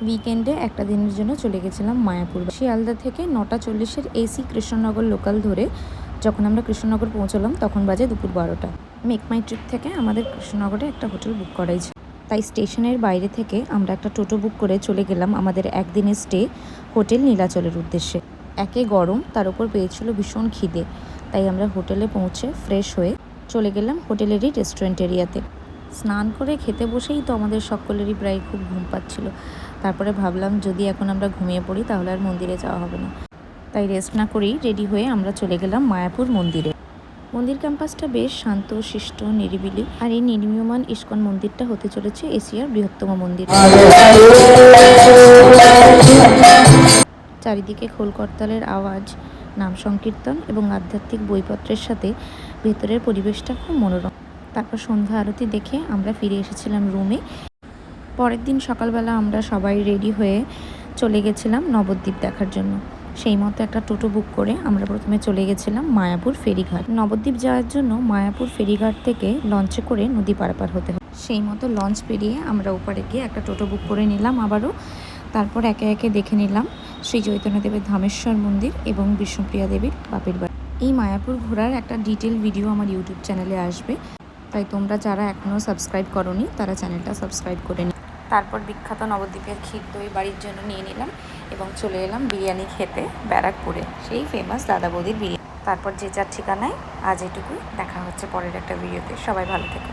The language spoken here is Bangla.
উইকেন্ডে একটা দিনের জন্য চলে গেছিলাম মায়াপুর। শিয়ালদা থেকে 9:40-এর এসি কৃষ্ণনগর লোকাল ধরে যখন আমরা কৃষ্ণনগর পৌঁছলাম তখন বাজে দুপুর 12টা। মেক মাই ট্রিপ থেকে আমাদের কৃষ্ণনগরে একটা হোটেল বুক করাই ছিল, তাই স্টেশনের বাইরে থেকে আমরা একটা টোটো বুক করে চলে গেলাম আমাদের একদিনের স্টে হোটেল নীলাচলের উদ্দেশ্যে। একে গরম, তার উপর পেয়েছিল ভীষণ খিদে, তাই আমরা হোটেলে পৌঁছে ফ্রেশ হয়ে চলে গেলাম হোটেলেরই রেস্টুরেন্ট এরিয়াতে। স্নান করে খেতে বসেই তো আমাদের সকলেরই প্রায় খুব ঘুম পাচ্ছিল। তারপরে ভাবলাম যদি এখন আমরা ঘুমিয়ে পড়ি তাহলে আর মন্দিরে যাওয়া হবে না, তাই রেস্ট না করেই রেডি হয়ে আমরা চলে গেলাম মায়াপুর মন্দিরে। মন্দির ক্যাম্পাসটা বেশ শান্ত শিষ্ট নিরিবিলি, আর এই নির্মীয়মান ইস্কন মন্দিরটা হতে চলেছে এশিয়ার বৃহত্তম মন্দির। চারিদিকে খোল করতালের আওয়াজ, নাম সংকীর্তন এবং আধ্যাত্মিক বইপত্রের সাথে ভেতরের পরিবেশটা খুব মনোরম। তারপর সন্ধ্যা আরতি দেখে আমরা ফিরে এসেছিলাম রুমে। পরের দিন সকালবেলা আমরা সবাই রেডি হয়ে চলে গেছিলাম নবদ্বীপ দেখার জন্য। সেই মতো একটা টোটো বুক করে আমরা প্রথমে চলে গেছিলাম মায়াপুর ফেরিঘাট। নবদ্বীপ যাওয়ার জন্য মায়াপুর ফেরিঘাট থেকে লঞ্চে করে নদী পারাপার হতে হয়। সেই মতো লঞ্চ পেরিয়ে আমরা ওপারে গিয়ে একটা টোটো বুক করে নিলাম আবারও। তারপর একে একে দেখে নিলাম শ্রী চৈতন্যদেবের ধামেশ্বর মন্দির এবং বিষ্ণুপ্রিয়া দেবীর বাপের বাড়ি। এই মায়াপুর ঘোরার একটা ডিটেল ভিডিও আমার ইউটিউব চ্যানেলে আসবে, তাই তোমরা যারা এখনও সাবস্ক্রাইব করোনি তারা চ্যানেলটা সাবস্ক্রাইব করে নিই। তারপর বিখ্যাত নবদ্বীপের ক্ষীর দই বাড়ির জন্য নিয়ে নিলাম এবং চলে এলাম বিরিয়ানি খেতে ব্যারাকপুরে, সেই ফেমাস দাদা বৌদির বিরিয়ানি। তারপর যে যার ঠিকানায় আজ এটুকুই, দেখা হচ্ছে পরের একটা ভিডিওতে। সবাই ভালো থেকো।